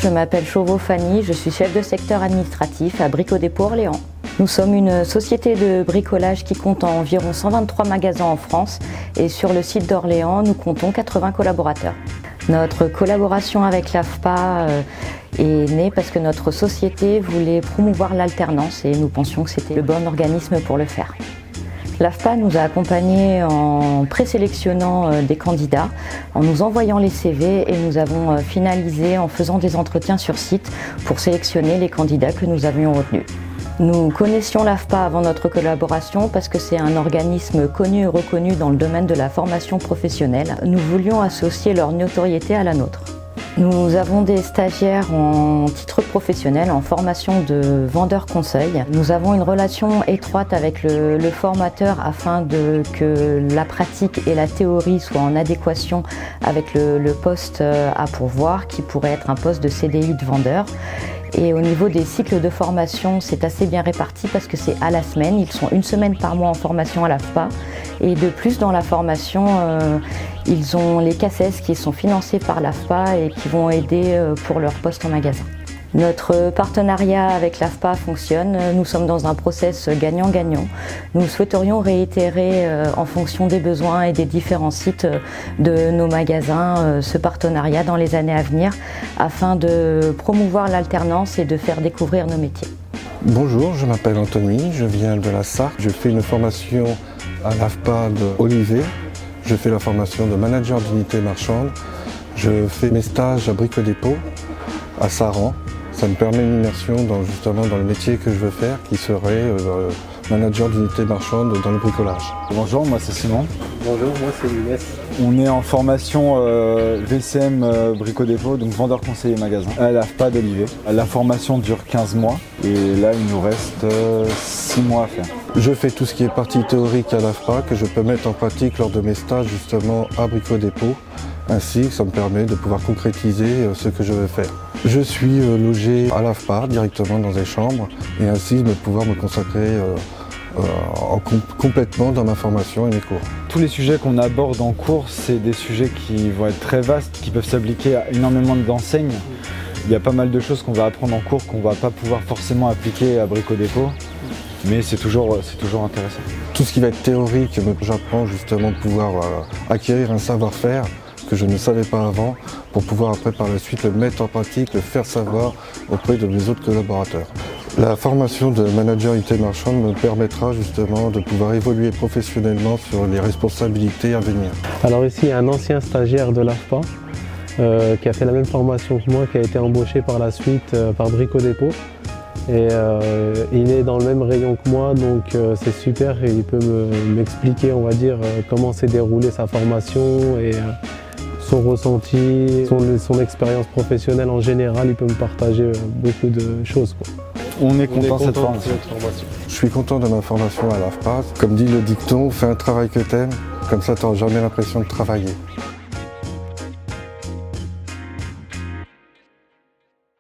je m'appelle Chauveau Fanny, je suis chef de secteur administratif à Brico-Dépôt Orléans. Nous sommes une société de bricolage qui compte environ 123 magasins en France et sur le site d'Orléans, nous comptons 80 collaborateurs. Notre collaboration avec l'AFPA est née parce que notre société voulait promouvoir l'alternance et nous pensions que c'était le bon organisme pour le faire. L'AFPA nous a accompagnés en présélectionnant des candidats, en nous envoyant les CV et nous avons finalisé en faisant des entretiens sur site pour sélectionner les candidats que nous avions retenus. Nous connaissions l'AFPA avant notre collaboration parce que c'est un organisme connu et reconnu dans le domaine de la formation professionnelle. Nous voulions associer leur notoriété à la nôtre. Nous avons des stagiaires en titre professionnel, en formation de vendeur conseil. Nous avons une relation étroite avec le formateur afin que la pratique et la théorie soient en adéquation avec le poste à pourvoir, qui pourrait être un poste de CDI de vendeur. Et au niveau des cycles de formation, c'est assez bien réparti parce que c'est à la semaine. Ils sont une semaine par mois en formation à l'AFPA. Et de plus, dans la formation, ils ont les CACES qui sont financés par l'AFPA et qui vont aider pour leur poste en magasin. Notre partenariat avec l'AFPA fonctionne. Nous sommes dans un process gagnant-gagnant. Nous souhaiterions réitérer en fonction des besoins et des différents sites de nos magasins ce partenariat dans les années à venir afin de promouvoir l'alternance et de faire découvrir nos métiers. Bonjour, je m'appelle Anthony, je viens de la Sarthe. Je fais une formation à l'AFPA d'Olivet. Je fais la formation de manager d'unité marchande. Je fais mes stages à Brico-Dépôt, à Saran. Ça me permet une immersion justement dans le métier que je veux faire, qui serait manager d'unité marchande dans le bricolage. Bonjour, moi c'est Simon. Bonjour, moi c'est Younes. On est en formation VCM Brico-Dépôt, donc vendeur conseiller magasin, à l'AFPA d'Olivet. La formation dure 15 mois et là il nous reste 6 mois à faire. Je fais tout ce qui est partie théorique à l'AFPA que je peux mettre en pratique lors de mes stages justement à Brico-Dépôt. Ainsi, ça me permet de pouvoir concrétiser ce que je veux faire. Je suis logé à l'AFPA directement dans des chambres et ainsi de pouvoir me consacrer complètement dans ma formation et mes cours. Tous les sujets qu'on aborde en cours, c'est des sujets qui vont être très vastes, qui peuvent s'appliquer à énormément d'enseignes. Il y a pas mal de choses qu'on va apprendre en cours qu'on ne va pas pouvoir forcément appliquer à Brico-Dépôt, mais c'est toujours intéressant. Tout ce qui va être théorique, j'apprends justement pouvoir acquérir un savoir-faire que je ne savais pas avant, pour pouvoir après par la suite le mettre en pratique, le faire savoir auprès de mes autres collaborateurs. La formation de manager unité marchande me permettra justement de pouvoir évoluer professionnellement sur les responsabilités à venir. Alors ici, il y a un ancien stagiaire de l'AFPA qui a fait la même formation que moi, qui a été embauché par la suite par Brico-Dépôt. Et il est dans le même rayon que moi, donc c'est super et il peut m'expliquer, on va dire, comment s'est déroulée sa formation et son ressenti, son expérience professionnelle en général. Il peut me partager beaucoup de choses, quoi. On est content de cette formation. Je suis content de ma formation à l'AFPA. Comme dit le dicton, fais un travail que t'aimes, comme ça tu n'auras jamais l'impression de travailler.